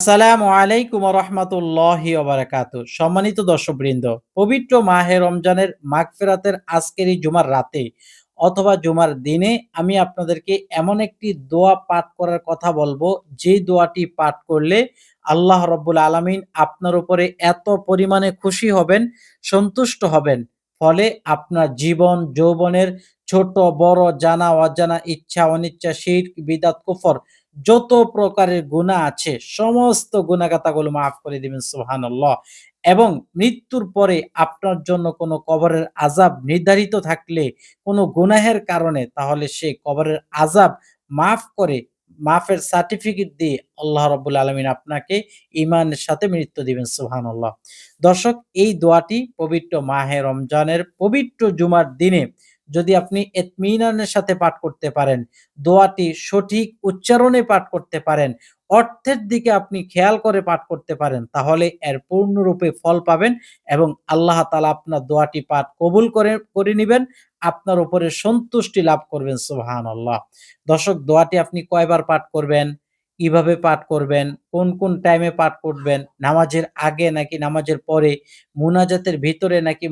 আসসালামু আলাইকুম ওয়া রাহমাতুল্লাহি ওয়া বারাকাতুহু। সম্মানিত দর্শকবৃন্দ, পবিত্র মাহে রমজানের মাগফিরাতের আজকের এই জুমার রাতে অথবা জুমার দিনে আমি আপনাদেরকে এমন একটি দোয়া পাঠ করার কথা বলবো, যে দোয়াটি পাঠ করলে আল্লাহ রাব্বুল আলামিন আপনার উপরে এত পরিমাণে খুশি হবেন, সন্তুষ্ট হবেন। ফলে আপনার জীবন যৌবনের ছোট বড় জানা অজানা ইচ্ছা অনিচ্ছা শিরক বিদআত কুফর যত প্রকারের গুনাহ আছে সমস্ত গুনাহগাতাগুলো মাফ করে দিবেন সুবহানাল্লাহ। এবং মৃত্যুর পরে আপনার জন্য কোনো কবরের আযাব নির্ধারিত থাকলে কোনো গুনাহের কারণে, তাহলে সেই কবরের আযাব মাফ করে মাফের সার্টিফিকেট দিয়ে আল্লাহ রাব্বুল আলামিন আপনাকে ঈমানের সাথে মৃত্যু দিবেন সুবহানাল্লাহ। দর্শক, এই দোয়াটি পবিত্র মাহে রমজানের পবিত্র জুমার দিনে যদি আপনি ইতমিনানের সাথে পাঠ করতে পারেন, দোয়াটি সঠিক উচ্চারণে পাঠ করতে পারেন, অর্থের দিকে আপনি খেয়াল করে পাঠ করতে পারেন, তাহলে এর পূর্ণরূপে ফল পাবেন এবং আল্লাহ তাআলা আপনার দোয়াটি পাঠ কবুল করে নিবেন। আপনার উপরে সন্তুষ্টি লাভ করবেন সুবহানাল্লাহ। দর্শক, দোয়াটি আপনি কয়বার পাঠ করবেন, কিভাবে পাঠ করবেন, কোন টাইমে পাঠ করবেন, নামাজের আগে নাকি নামাজের পরে, মুনাজাতের ভিতরে নাকি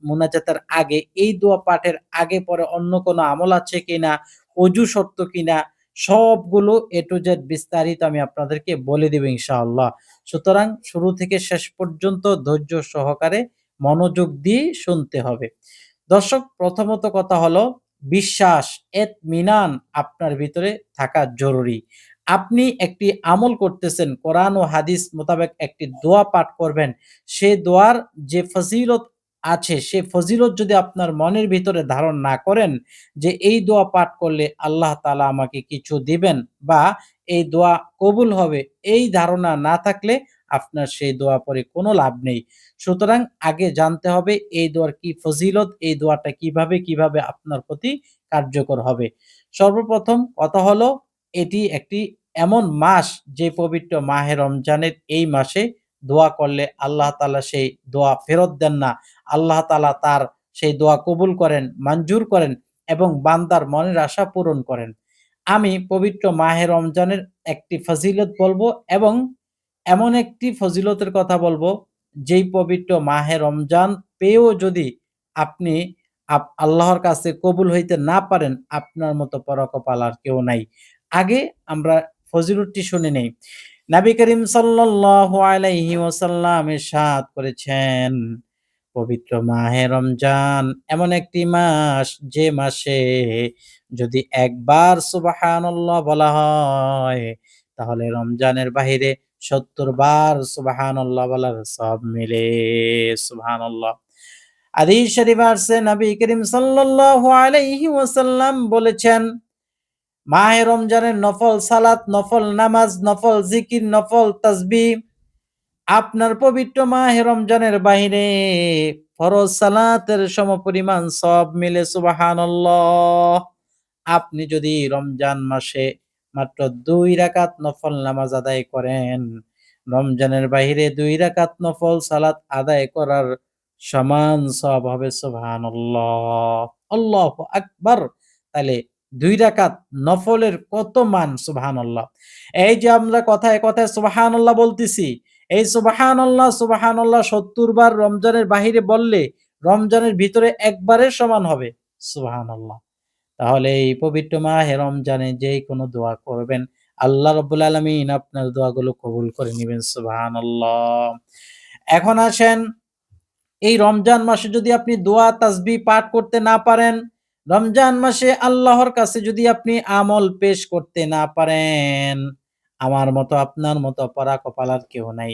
মুনাজাতের আগে, এই দোয়া পাঠের আগে পরে অন্য কোনো আমল আছে কিনা, অজু শর্ত কিনা, সবগুলো A to Z বিস্তারিত আমি আপনাদেরকে বলে দিব ইনশাআল্লাহ। সুতরাং শুরু থেকে শেষ পর্যন্ত ধৈর্য সহকারে মনোযোগ দিয়ে শুনতে হবে। দর্শক, প্রথমত কথা হলো বিশ্বাস, ইতমিনান আপনার ভিতরে থাকা জরুরি। আপনি একটি আমল করতেছেন, কোরআন ও হাদিস মোতাবেক একটি দোয়া পাঠ করবেন। সে দোয়ার যে ফজিলত আছে, সে ফজিলত যদি আপনার মনের ভিতরে ধারণ না করেন যে এই দোয়া পাঠ করলে আল্লাহ তাআলা আমাকে কিছু দিবেন বা এই দোয়া কবুল হবে, এই ধারণা না থাকলে আপনার সেই দোয়া পড়ে কোনো লাভ নেই। সুতরাং আগে জানতে হবে এই দোয়ার কি ফজিলত, এই দোয়াটা কিভাবে আপনার প্রতি কার্যকর হবে। সর্বপ্রথম কথা হলো, এটি একটি এমন মাস, যে পবিত্র মাহে রমজানের এই মাসে দোয়া করলে আল্লাহ তাআলা সেই দোয়া ফেরত দেন না। আল্লাহ তাআলা তার সেই দোয়া কবুল করেন, মঞ্জুর করেন এবং বান্দার মনের আশা পূরণ করেন। আমি পবিত্র মাহে রমজানের একটি ফজিলত বলবো এবং এমন একটি ফজিলতের কথা বলবো, যেই পবিত্র মাহে রমজান পেয়েও যদি আপনি আল্লাহর কাছে কবুল হইতে না পারেন, আপনার মতো পরকপাল আর কেউ নাই। আগে আমরা ফজিলতটি শুনে নেই। নবী করিম সাল্লাল্লাহু আলাইহি ওয়াসাল্লাম ইরশাদ করেছেন, পবিত্র মাহে রমজান এমন একটি মাস, যে মাসে যদি একবার সুবহানাল্লাহ বলা হয়, তাহলে রমজানের বাহিরে ৭০ বার সুবহানাল্লাহ বলার সওয়াব মিলে। সুবহানাল্লাহ। হাদিস শরীফে আসছে, নবী করিম সাল্লাল্লাহু আলাইহি ওয়াসাল্লাম বলেছেন, মাহে রমজানের নফল সালাত, নফল নামাজ, নফল জিকির, নফল তাসবিহ আপনার পবিত্র মাহে রমজানের বাহিরে ফরজ সালাতের সমপরিমাণ সওয়াব মিলে। সুবহানাল্লাহ। আপনি যদি রমজান মাসে মাত্র ২ রাকাত নফল নামাজ আদায় করেন, রমজানের বাহিরে ২ রাকাত নফল সালাত আদায় করার সমান সওয়াব হবে। সুবহানাল্লাহ। আল্লাহু আকবার। তাইলে ২ রাকাত নফলের কত মান! সুবহানাল্লাহ। এই যে আমরা কথায়, কথায় সুবহানাল্লাহ বলতেছি, এই সুবহানাল্লাহ, সুবহানাল্লাহ ৭০ বার রমজানের বাহিরে বললে রমজানের ভিতরে একবারের সমান হবে। সুবহানাল্লাহ। তাহলে এই পবিত্র মাহে রমজানে যেই কোনো দোয়া করবেন, আল্লাহ রাব্বুল আলামিন আপনার দোয়াগুলো কবুল করে নিবেন। সুবহানাল্লাহ। এখন আসেন, এই রমজান মাসে যদি আপনি দোয়া তাসবিহ পাঠ করতে না পারেন, রমজান মাসে আল্লাহর কাছে যদি আপনি আমল পেশ করতে না পারেন, আমার মতো আপনার মতো পড়া কপাল আর কেউ নাই।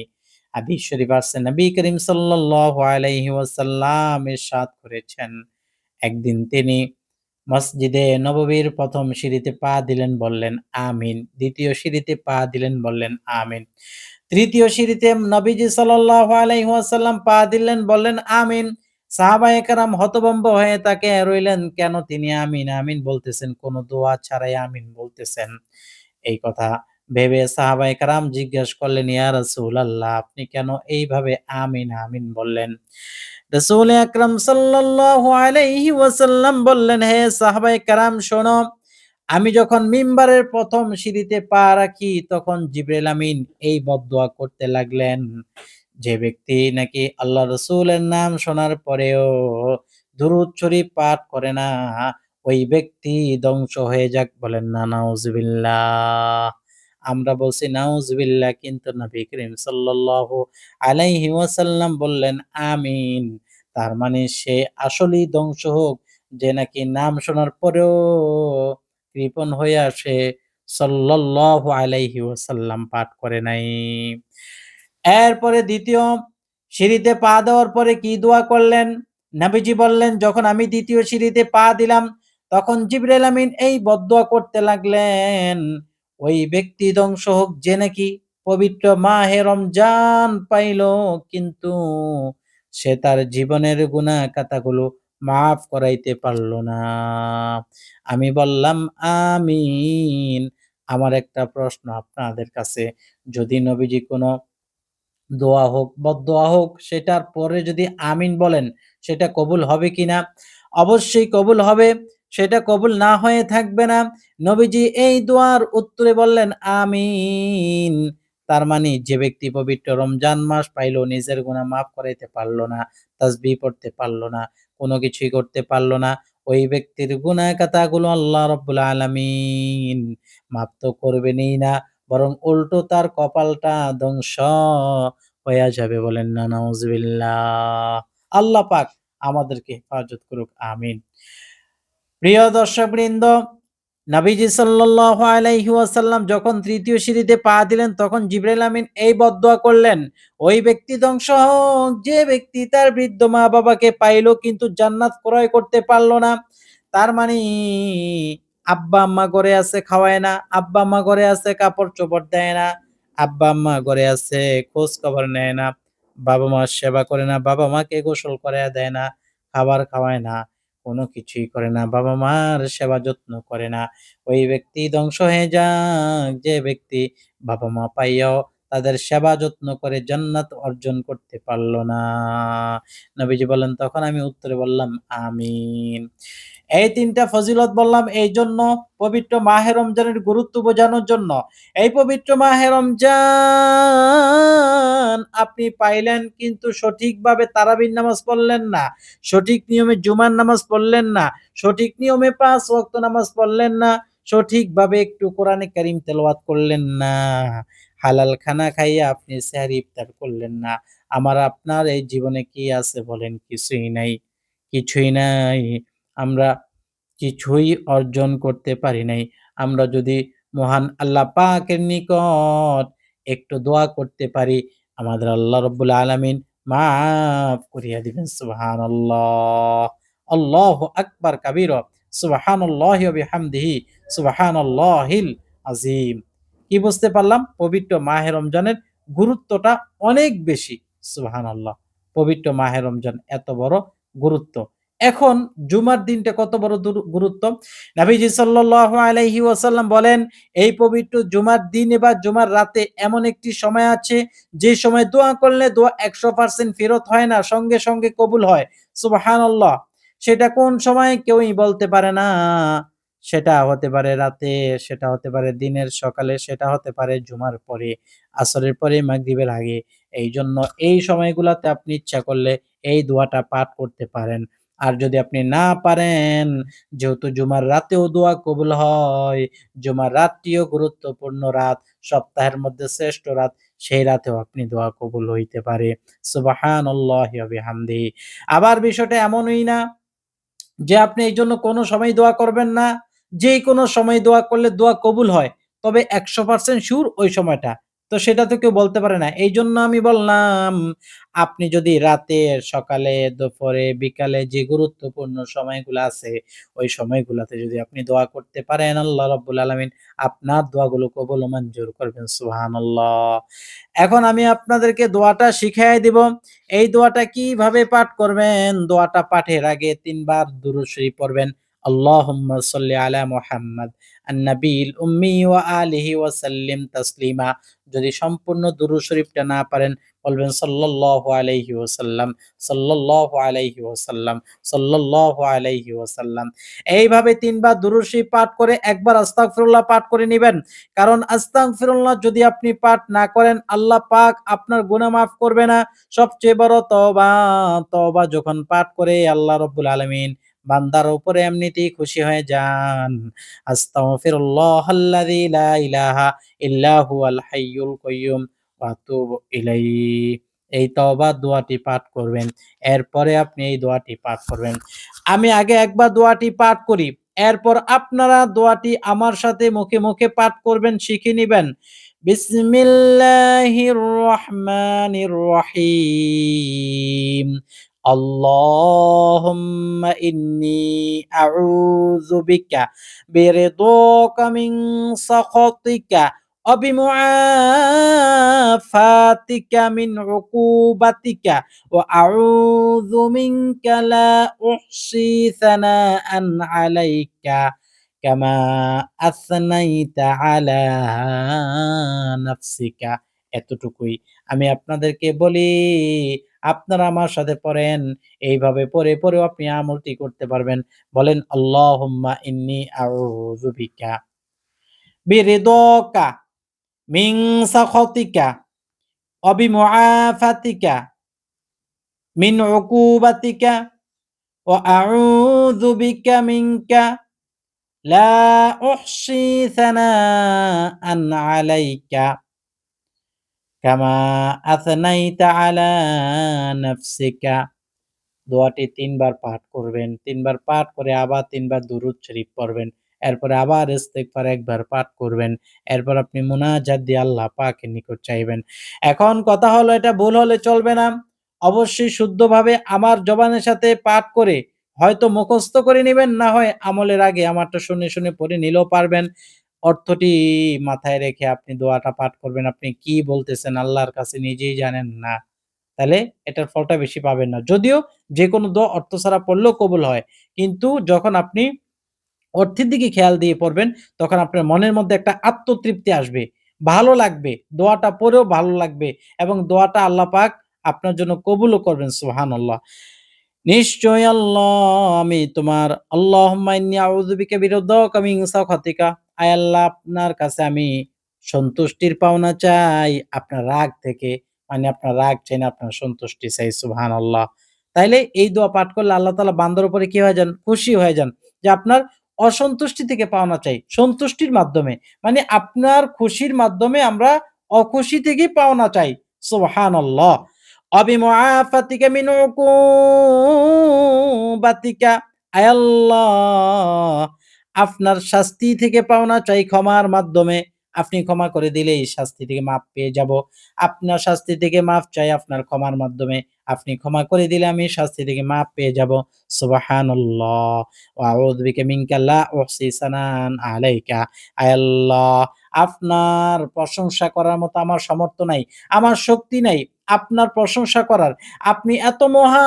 হাদিস শরীফ আছে, নবী করিম সাল্লাল্লাহু আলাইহি ওয়াসাল্লাম ইরশাদ করেছেন, একদিন তিনি মসজিদে নববীর ১ম সিঁড়িতে পা দিলেন, বললেন আমিন। ২য় সিঁড়িতে পা দিলেন, বললেন আমিন। ৩য় সিঁড়িতে নবীজি সাল্লাল্লাহু আলাইহি ওয়াসাল্লাম পা দিলেন, বললেন আমিন। সাহাবায়ে কেরাম হতভম্ব হয়ে তাকিয়ে রইলেন, কেন তিনি আমিন, আমিন বলতেছেন, কোন দোয়া ছাড়াই আমিন বলতেছেন। এই কথা ভেবে সাহাবায়ে কেরাম জিজ্ঞেস করলেন, ইয়া রাসূলাল্লাহ, আপনি কেন এইভাবে আমিন, আমিন বললেন? রাসূল আকরাম সাল্লাল্লাহু আলাইহি ওয়াসাল্লাম বললেন, হে সাহাবায়ে কেরাম শোনো, আমি যখন মিম্বারের ১ম সিঁড়িতে পা রাখি তখন জিবরাইল আমিন এই বদদোয়া করতে লাগলেন, যে ব্যক্তি নাকি আল্লাহ রসুলের নাম শোনার পরেও দুরূদ শরীফ পাঠ করে না, ওই ব্যক্তি ধ্বংস হয়ে যাক। বলেন না নাউজুবিল্লাহ। আমরা বলছি নাউজুবিল্লাহ, কিন্তু নবী করিম সাল্লাল্লাহু আলাইহি ওয়াসাল্লাম বললেন আমিন। তার মানে সে আসলেই ধ্বংস হোক, যে নাকি নাম শোনার পরেও কৃপণ হইয়া সে সাল্লাল্লাহু আলাইহি ওয়াসাল্লাম পাঠ করে নাই। এরপরে ২য় সিঁড়িতে পা দেওয়ার পরে কি দোয়া করলেন? নবীজি বললেন, যখন আমি ২য় সিঁড়িতে পা দিলাম, তখন জিবরাইল আমিন এই বদদোয়া করতে লাগলেন, ওই ব্যক্তি ধ্বংস হোক যে নাকি পবিত্র মাহে রমজান পাইল, কিন্তু সে তার জীবনের গুনাহ খাতাগুলো মাফ করাইতে পারল না। আমি বললাম আমিন। আমার একটা প্রশ্ন আপনাদের কাছে, যদি নবীজি কোন দোয়া হোক, বদদোয়া হোক, সেটার পরে যদি আমিন বলেন, সেটা কবুল হবে কিনা? অবশ্যই কবুল হবে। সেটা কবুল না হয়ে থাকবে না। নবীজি এই দোয়ার উত্তরে বললেন আমিন। তার মানে যে ব্যক্তি পবিত্র রমজান মাস পাইল, নিজের গুনাহ মাফ করাইতে পারল না, তাসবিহ পড়তে পারল না, কোনো কিছুই করতে পারল না, ওই ব্যক্তির গুনাহ খাতাগুলো আল্লাহ রাব্বুল আলামিন মাফ তো করবেনই না, বরং উল্টো তার কপালটা ধ্বংস হইয়া যাবে। বলেন না নাউজুবিল্লাহ। আল্লাহ পাক আমাদেরকে হেফাজত করুক। আমিন। প্রিয় দর্শকবৃন্দ, নবীজি সাল্লাল্লাহু আলাইহি ওয়াসাল্লাম যখন ৩য় সিঁড়িতে পা দিলেন, তখন জিবরাইল আমিন এই বদদোয়া করলেন, ওই ব্যক্তি ধ্বংস হোক যে ব্যক্তি তার বৃদ্ধ মা-বাবাকে পাইল কিন্তু জান্নাত ক্রয় করতে পারল না। তার মানে আব্বা-আম্মা ঘরে আছে, খাওয়ায় না, আব্বা-আম্মা ঘরে আছে, কাপড়-চোপড় দেয় না, আব্বা-আম্মা ঘরে আছে, খোঁজ খবর নেয় না, বাবা-মার সেবা করে না, বাবা-মাকে গোসল করাইয়া দেয় না, খাবার খাওয়ায় না, কোনো কিছুই করে না, বাবা-মার সেবা যত্ন করে না। ওই ব্যক্তি ধ্বংস হয়ে যাক যে ব্যক্তি বাবা-মা পাইয়াও তাদের সেবা যত্ন করে জান্নাত অর্জন করতে পারল না। নবীজি বললেন, তখন আমি উত্তরে বললাম আমিন। এই ৩ টা ফজিলত বললাম এইজন্য, পবিত্র মাহে রমজানের গুরুত্ব বোঝানোর জন্য। এই পবিত্র মাহে রমজান আপনি পাইলেন কিন্তু সঠিকভাবে তারাবির নামাজ পড়লেন না, সঠিক নিয়মে জুমার নামাজ পড়লেন না, সঠিক নিয়মে ৫ ওয়াক্ত নামাজ পড়লেন না, সঠিকভাবে একটু কোরআনে কারীম তেলাওয়াত করলেন না, হালাল খানা খাইয়া আপনি সেহরি ইফতার করলেন না। আমার আপনার এই জীবনে কি আছে বলেন? কিছুই নাই, কিছুই নাই। আমরা কিছুই অর্জন করতে পারি নাই। আমরা যদি মহান আল্লাহ পাকের নিকট একটু দোয়া করতে পারি, আমাদের আল্লাহ রাব্বুল আলামিন মাফ করিয়া দিবেন। সুবহানাল্লাহ। আল্লাহু আকবার কাবীরা। সুবহানাল্লাহি ওয়া বিহামদিহি। সুবহানাল্লাহিল আযীম। কি বুঝতে পারলাম? পবিত্র মাহে রমজানের গুরুত্বটা অনেক বেশি। সুবহানাল্লাহ। পবিত্র মাহে রমজান এত বড় গুরুত্ব। এখন জুমার দিনটা কত বড় গুরুত্ব? নবীজি সাল্লাল্লাহু আলাইহি ওয়াসাল্লাম বলেন, এই পবিত্র জুমার দিনে বা জুমার রাতে এমন একটি সময় আছে, যে সময় দোয়া করলে দোয়া ১০০% ফেরত হয় না, সঙ্গে, সঙ্গে কবুল হয়। সুবহানাল্লাহ। সেটা কোন সময় কেউই বলতে পারে না। সেটা হতে পারে রাতে, সেটা হতে পারে দিনের সকালে, সেটা হতে পারে জুমার পরে, আসরের পরে, মাগরিবের আগে। এইজন্য এই সময়গুলাতে আপনি ইচ্ছা করলে এই দোয়াটা পাঠ করতে পারেন। আর যদি আপনি না পারেন, যেহেতু জুমার রাতেও দোয়া কবুল হয়, জুমার রাতটিও গুরুত্বপূর্ণ রাত, সপ্তাহের মধ্যে শ্রেষ্ঠ রাত, সেই রাতেও আপনি দোয়া কবুল হইতে পারে। সুবহানাল্লাহি ওয়া বিহামদিহি। আবার বিষয়টা এমনই না যে আপনি এইজন্য কোনো সময় দোয়া করবেন না। যেকোনো সময় দোয়া করলে দোয়া কবুল হয়। তবে ১০০% সিউর ওই সময়টা। তো সেটা তো কেউ বলতে পারে না। এইজন্য আমি বললাম, আপনি যদি রাতে, সকালে, দুপুরে, বিকালে যে গুরুত্বপূর্ণ সময়গুলা আছে, ওই সময়গুলাতে যদি আপনি দোয়া করতে পারেন, আল্লাহ রাব্বুল আলামিন আপনার দোয়াগুলো কবুল ও মঞ্জুর করবেন। সুবহানাল্লাহ। এখন আমি আপনাদেরকে দোয়াটা শিখাইয়া দিব। এই দোয়াটা কিভাবে পাঠ করবেন? দোয়াটা পাঠের আগে ৩ বার দুরূদ শরীফ পড়বেন। আল্লাহুম্মা সাল্লি আলা মুহাম্মাদ আন-নাবিয়্যিল উম্মি ওয়া আলিহি ওয়া সাল্লিম তাসলিমা। যদি সম্পূর্ণ দুরূদ শরীফটা না পারেন বলবেন সাল্লাল্লাহু আলাইহি ওয়াসাল্লাম, সাল্লাল্লাহু আলাইহি ওয়াসাল্লাম, সাল্লাল্লাহু আলাইহি ওয়াসাল্লাম। এইভাবে ৩ বার দুরূদ শরীফ পাঠ করে একবার আস্তাগফিরুল্লাহ পাঠ করে নিবেন। কারণ আস্তাগফিরুল্লাহ যদি আপনি পাঠ না করেন আল্লাহ পাক আপনার গুনাহ মাফ করবে না। সবচেয়ে বড় তওবা, তওবা যখন পাঠ করে আল্লাহ রাব্বুল আলামিন বান্দার উপরে এমনিতেই খুশি হয়ে যান। আস্তাগফিরুল্লাহাল্লাযী লা ইলাহা ইল্লা হুয়াল হাইয়ুল কাইয়্যুম ওয়া আতুবু ইলাইহি। এই তওবা দোয়াটি পাঠ করবেন। এরপরে আপনি এই দোয়াটি পাঠ করবেন। আমি আগে একবার দোয়াটি পাঠ করি। এরপর আপনারা দোয়াটি আমার সাথে মুখে, মুখে পাঠ করবেন, শিখে নিবেন। বিসমিল্লাহির রহমানির রহিম। আল্লাহুম্মা ইন্নী আউযু বিকা বিরিদাকা মিন সাখাতিকা ওয়া বিমুআফাতিকা মিন উকুবাতিকা ওয়া আউযু মিনকা লা উহসি সানাআন আলাইকা কামা আসনাইতা আলা নাফসিকা। এতটুকুই। আমি আপনাদেরকে বলি, আপনারা আমার সাথে পড়েন। এইভাবে পড়ে, পড়েও আপনি আমলটি করতে পারবেন। বলেন আল্লাহুম্মা ইন্নী আউযু বিকা বিরিদাকা মিন সাখাতিকা ওয়া বিমুআফাতিকা মিন উকুবাতিকা ওয়া আউযু বিকা মিনকা লা উহসি সানাআন আলাইকা কামা আথনাইতা আলা নাফসিকা। দোয়াটি ৩ বার পাঠ করবেন। ৩ বার পাঠ করে আবার ৩ বার দুরূদ শরীফ পড়বেন। এরপরে আবার ইস্তেগফার ১ বার পাঠ করবেন। এরপর আপনি মুনাজাত দিয়ে আল্লাহ পাকের নিকট চাইবেন। এখন কথা হলো এটা ভুল হলে চলবে না। অবশ্যই শুদ্ধভাবে আমার জবানের সাথে পাঠ করে হয়তো মুখস্থ করে নিবেন, না হয় আমলের আগে আমারটা শুনে, শুনে পড়ে নিলেও পারবেন। অর্থটি মাথায় রেখে আপনি দোয়াটা পাঠ করবেন। আপনি কি বলতেছেন আল্লাহর কাছে নিজেই জানেন না। তাহলে এটার ফলটা বেশি পাবেন না। যদিও যেকোনো দোয়া অর্থ ছাড়া পড়লেও কবুল হয়। কিন্তু যখন আপনি অর্থের দিকে খেয়াল দিয়ে পড়বেন, তখন আপনার মনের মধ্যে একটা আত্মতৃপ্তি আসবে। ভালো লাগবে। দোয়াটা পড়েও ভালো লাগবে এবং দোয়াটা আল্লাহ পাক আপনার জন্য কবুলও করবেন। সুবহানাল্লাহ। নিশ্চয়ই আল্লাহ আমি তোমার আল্লাহুম্মা ইন্নী আউযু বিকা বিরিদাকা মিন সাখাতিকা। আয় আল্লাহ আপনার কাছে আমি সন্তুষ্টির পাওনা চাই আপনার রাগ থেকে। মানে আপনার রাগ চাই না, আপনার সন্তুষ্টি চাই। সুবহানাল্লাহ। তাইলে এই দোয়া পাঠ করলে আল্লাহ তাআলা বান্দার উপরে কি হয়ে যান? খুশি হয়ে যান। যে আপনার অসন্তুষ্টি থেকে পাওনা চাই। সন্তুষ্টির মাধ্যমে। মানে আপনার খুশির মাধ্যমে আমরা অখুশি থেকে পাওনা চাই। সুবহানাল্লাহ। অবিমুআফাতিকা মিন উকুবাতিকা। আয় আল্লাহ আপনার শাস্তি থেকে পাওনা চাই ক্ষমার মাধ্যমে। আপনি ক্ষমা করে দিলেই শাস্তি থেকে মাফ পেয়ে যাব। আপনার শাস্তি থেকে মাফ চাই আপনার ক্ষমার মাধ্যমে। আপনি ক্ষমা করে দিলে আমি শাস্তি থেকে মাফ পেয়ে যাব। সুবহানাল্লাহ ওয়া আউযু বিকা মিনকা লা উহসি সানান আলাইকা। আয় আল্লাহ আপনার প্রশংসা করার মতো আমার সামর্থ্য নাই, আমার শক্তি নাই আপনার প্রশংসা করার। আপনি এত মহান,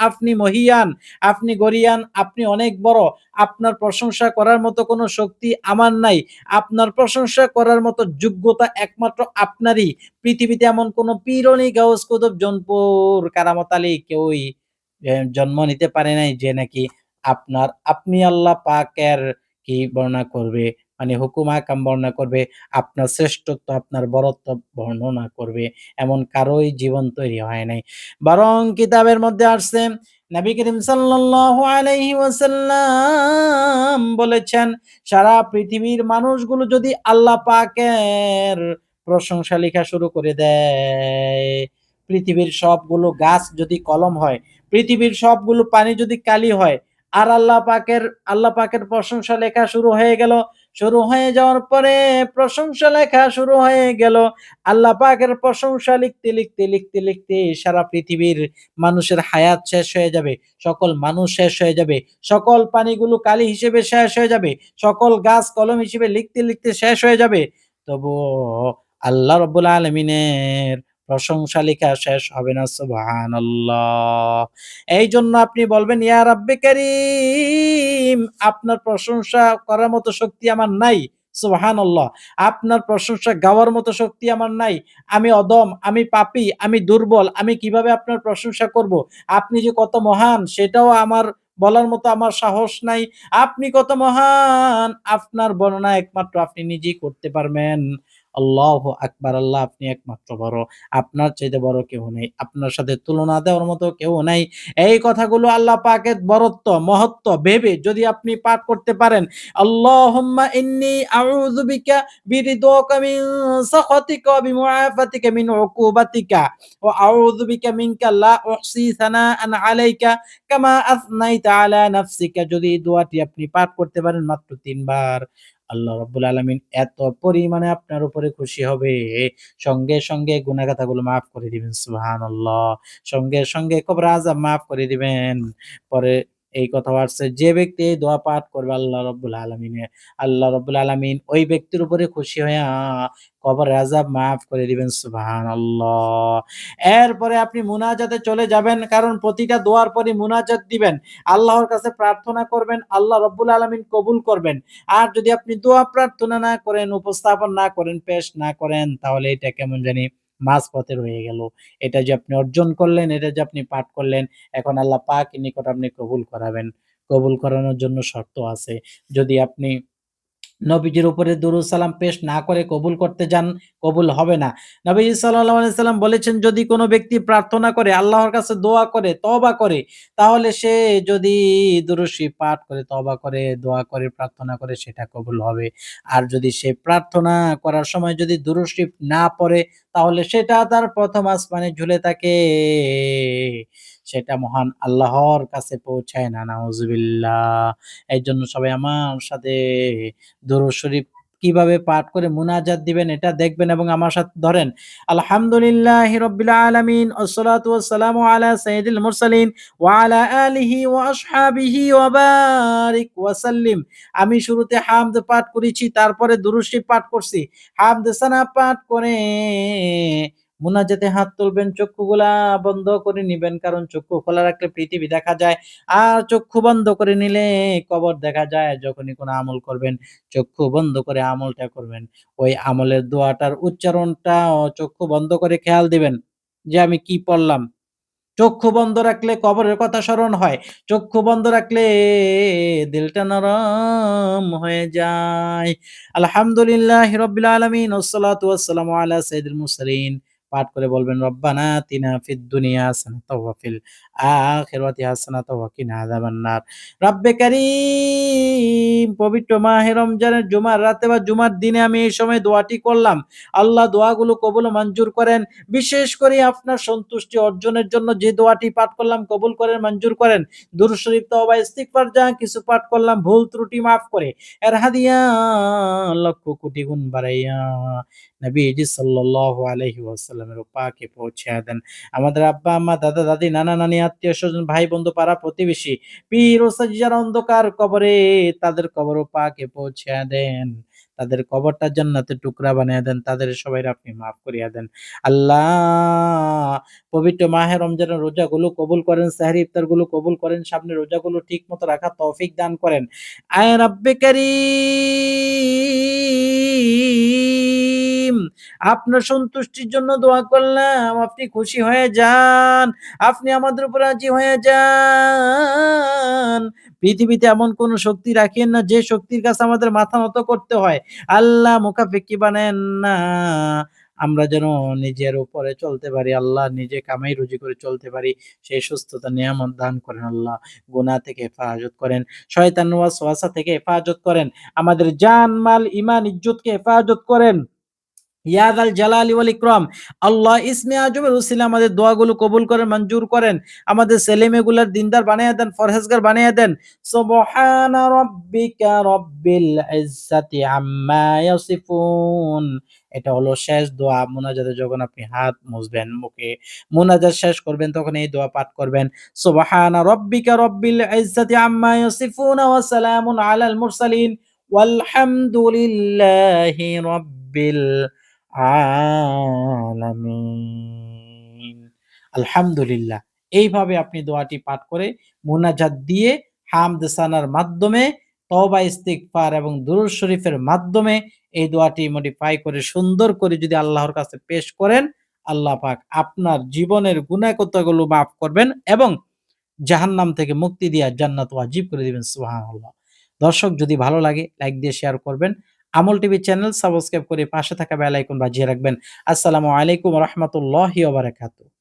আপনি মহিয়ান, আপনি গরিয়ান, আপনি অনেক বড়। আপনার প্রশংসা করার মতো কোনো শক্তি আমার নাই। আপনার প্রশংসা করার মতো যোগ্যতা একমাত্র আপনারই। পৃথিবীতে এমন কোনো পীরও নেই, গাউস, কুতুব, জৌনপুর, কারামত আলী কেউই জন্ম নিতে পারে নাই যে নাকি আপনি আল্লাহ পাকের কি বর্ণনা করবে, মানে হুকুম আহকাম বর্ণনা করবে, আপনার শ্রেষ্ঠত্ব, আপনার বরত্ব বর্ণনা করবে। এমন কারোই জীবন তৈরি হয় নাই। বরং কিতাবের মধ্যে আসছে নবী করিম সাল্লাল্লাহু আলাইহি ওয়াসাল্লাম বলেছেন, সারা পৃথিবীর মানুষগুলো যদি আল্লাহ পাকের প্রশংসা লেখা শুরু করে দেয়, পৃথিবীর সবগুলো গাছ যদি কলম হয়, পৃথিবীর সবগুলো পানি যদি কালি হয়, আর আল্লাহ পাকের প্রশংসা লেখা শুরু হয়ে গেল। শুরু হয়ে যাওয়ার পরে প্রশংসা লেখা শুরু হয়ে গেল। আল্লাহ পাকের প্রশংসা লিখতে, লিখতে, লিখতে, লিখতে সারা পৃথিবীর মানুষের হায়াত শেষ হয়ে যাবে। সকল মানুষ শেষ হয়ে যাবে। সকল পানিগুলো কালি হিসেবে শেষ হয়ে যাবে। সকল গাছ কলম হিসেবে লিখতে, লিখতে শেষ হয়ে যাবে। তবুও আল্লাহ রাব্বুল আলামিনের প্রশংসা লেখা শেষ হবে না। সুবহানাল্লাহ। এইজন্য আপনি বলবেন, ইয়া রাব্বে কারীম, আপনার প্রশংসা করার মতো শক্তি আমার নাই। সুবহানাল্লাহ। আপনার প্রশংসা গাওয়ার মতো শক্তি আমার নাই। আমি অদম, আমি পাপী, আমি দুর্বল। আমি কিভাবে আপনার প্রশংসা করব? আপনি যে কত মহান সেটাও আমার বলার মতো আমার সাহস নাই। আপনি কত মহান, আপনার বর্ণনা একমাত্র আপনি নিজেই করতে পারবেন। আল্লাহু আকবার! আল্লাহ আপনি একমাত্র বড়। আপনার চাইতে বড় কেউ নেই। আপনার সাথে তুলনা দেওয়ার মতো কেউ নাই। এই কথাগুলো আল্লাহ পাকের বরত্ব, মহত্ব ভেবে যদি আপনি পাঠ করতে পারেন, আল্লাহুম্মা ইন্নী আউযু বিকা বিরিদাকা মিন সাখাতিকা ওয়া বিমুআফাতিকা মিন উকুবাতিকা ওয়া আউযু বিকা মিনকা লা উহসি সানাআন আলাইকা কামা আথনাইতা আলা নাফসিকা। যদি এই দোয়াটি আপনি পাঠ করতে পারেন মাত্র ৩ বার, আল্লাহ রাব্বুল আলামিন এত পরিমাণে আপনার উপরে খুশি হবে, সঙ্গে, সঙ্গে গুনাহ খাতাগুলো মাফ করে দিবেন। সুবহানাল্লাহ। সঙ্গে, সঙ্গে কবর আযাব মাফ করে দিবেন। পরে এই কথাও আসছে, যে ব্যক্তি এই দোয়া পাঠ করবে আল্লাহ রাব্বুল আলামিন ওই ব্যক্তির উপরে খুশি হইয়া কবরের আযাব মাফ করে দিবেন। সুবহানাল্লাহ। এরপরে আপনি মুনাজাতে চলে যাবেন। কারণ প্রতিটা দোয়ার পরে মুনাজাত দিবেন। আল্লাহর কাছে প্রার্থনা করবেন, আল্লাহ রাব্বুল আলামিন কবুল করবেন। আর যদি আপনি দোয়া প্রার্থনা না করেন, উপস্থাপন না করেন, পেশ না করেন, তাহলে এটা কেমন জানি মাঝপথে রয়ে গেল। এটা যে আপনি অর্জন করলেন, এটা যে আপনি পাঠ করলেন, এখন আল্লাহ পাকের নিকট আপনি কবুল করাবেন। কবুল করানোর জন্য শর্ত আছে। যদি আপনি নবীজির উপরে দুরূদ সালাম পেশ না করে কবুল করতে যান, কবুল হবে না। নবীজি সাল্লাল্লাহু আলাইহি সাল্লাম বলেছেন, যদি কোনো ব্যক্তি প্রার্থনা করে, আল্লাহর কাছে দোয়া করে, তওবা করে, তাহলে সে যদি দুরূদ শরীফ পাঠ করে, তওবা করে, দোয়া করে, প্রার্থনা করে সেটা কবুল হবে। আর যদি সে প্রার্থনা করার সময় যদি দুরূদ শরীফ না পড়ে, তাহলে সেটা তার ১ম আসমানে ঝুলে থাকে। সেটা মহান আল্লাহর কাছে পৌঁছায় না। নাউজুবিল্লাহ। এইজন্য সবাই আমার সাথে দরুদ শরীফ কিভাবে পাঠ করে মুনাজাত দিবেন এটা দেখবেন এবং আমার সাথে ধরেন। আলহামদুলিল্লাহি রাব্বিল আলামিন ওয়াসসালাতু ওয়াসসালামু আলা সাইয়্যিদিল মুরসালিন ওয়া আলা আলিহি ওয়া আসহাবিহি ওয়া বারিক ওয়া সাল্লিম। আমি শুরুতে হামদ পাঠ করেছি, তারপরে দুরূদ শরীফ পাঠ করছি। হামদ সানা পাঠ করে মুনাজাতে হাত তুলবেন, চক্ষুগুলা বন্ধ করে নিবেন। কারণ চক্ষু খোলা রাখলে পৃথিবী দেখা যায়। আর চক্ষু বন্ধ করে নিলে কবর দেখা যায়। যখনই কোন আমল করবেন, চক্ষু বন্ধ করে আমলটা করবেন। ওই আমলের দোয়াটার উচ্চারণটা চক্ষু বন্ধ করে খেয়াল দিবেন যে আমি কি পড়লাম। চক্ষু বন্ধ রাখলে কবরের কথা স্মরণ হয়। চক্ষু বন্ধ রাখলে দিলটা নরম হয়ে যায়। আলহামদুলিল্লাহি রাব্বিল আলামিন ওয়াসসালাতু ওয়াসসালামু আলা সাইয়্যিদিল মুরসালিন। পাঠ করে বলবেন, রব্বানা আতিনা ফিদ দুনিয়া হাসানাতাও ওয়া ফিল আখিরাতি হাসানাতাও ওয়া কিনা আযাবান্নার। রব্বে কারীম, পবিত্র মাহে রমজানের জুমার রাতে বা জুমার দিনে আমি এই সময় দোয়াটি করলাম। আল্লাহ দোয়াগুলো কবুল ও মঞ্জুর করেন। বিশেষ করে আপনার সন্তুষ্টি অর্জনের জন্য যে দোয়াটি পাঠ করলাম কবুল করেন, মঞ্জুর করেন। দুরূদ শরীফ, তওবা, ইস্তিগফার যা কিছু পাঠ করলাম ভুল ত্রুটি মাফ করে এর হাদিয়া লক্ষ কোটি গুণ বাড়াইয়া নবীজি সাল্লাল্লাহু আলাইহি ওয়াসাল্লামের পাকে পৌঁছায়া দেন। আমাদের আব্বা, আম্মা, দাদা, দাদি, নানা, নানি, আত্মীয়-স্বজন, ভাই, বন্ধু, পাড়া প্রতিবেশী, পীর ও ওস্তাদ যারা অন্ধকার কবরে, তাদের কবর পাকে পৌঁছায়া দেন। তাদের কবরটা জান্নাতের টুকরা বানায়া দেন। তাদের সবাইরে আপনি মাফ করিয়া দেন। আল্লাহ পবিত্র মাহে রমজানের রোজাগুলো কবুল করেন, সেহরি ইফতারগুলো কবুল করেন, সামনের রোজাগুলো ঠিকমতো রাখার তৌফিক দান করেন। আয় রাব্বে কারীম, আপনার সন্তুষ্টির জন্য দোয়া করলাম। আপনি খুশি হয়ে যান। আপনি আমাদের উপর রাজি হয়ে যান। পৃথিবীতে এমন কোন শক্তি রাখিয়েন না যে শক্তির কাছে আমাদের মাথা নত করতে হয়। আল্লাহ মুখাপেক্ষী বানায়েন না। আমরা যেন নিজের উপরে চলতে পারি। আল্লাহ নিজে কামাই রুজি করে চলতে পারি। সেই সুস্থতা নিয়ামত দান করেন আল্লাহ। গুনাহ থেকে হেফাজত করেন। শয়তান ওয়াসওয়াসা থেকে হেফাজত করেন। আমাদের জান, মাল, ঈমান, ইজ্জতকে হেফাজত করেন। ইয়া যাল জালালি ওয়াল ইকরাম। আল্লাহ ইসমে আজমের উসিলায় আমাদের দোয়াগুলো কবুল করেন, মঞ্জুর করেন। আমাদের ছেলে-মেয়েগুলার দিনদার বানাইয়া দেন, পরহেজগার বানাইয়া দেন। সুবহানা রাব্বিকা রাব্বিল ইজ্জাতি আম্মা ইয়াসিফুন। এটা হলো শেষ দোয়া। মুনাজাতে যখন আপনি হাত মুছবেন, মুখে মুনাজাত শেষ করবেন তখন এই দোয়া পাঠ করবেন। সুবহানা রাব্বিকা রাব্বিল ইজ্জাতি আম্মা ইয়াসিফুন ওয়া সালামুন আলাল মুরসালিন ওয়ালহামদুলিল্লাহি রাব্বিল আলামিন। আলহামদুলিল্লাহ। এইভাবে আপনি দোয়াটি পাঠ করে মুনাজাত দিয়ে হামদ সানার মাধ্যমে তওবা ইস্তিগফার এবং দুরূদ শরীফের মাধ্যমে এই দোয়াটি মডিফাই করে সুন্দর করে যদি আল্লাহর কাছে পেশ করেন, আল্লাহ পাক আপনার জীবনের গুনাহ-কথাগুলো মাফ করবেন এবং জাহান্নাম থেকে মুক্তি দিয়া জান্নাত ওয়াজিব করে দিবেন। সুবহানাল্লাহ। দর্শক যদি ভালো লাগে লাইক দিয়ে শেয়ার করবেন। আমল টিভি চ্যানেল সাবস্ক্রাইব করে পাশে থাকা বেল আইকন বাজিয়ে রাখবেন। আসসালামু আলাইকুম ওয়া রাহমাতুল্লাহি ওয়া বারাকাতুহু।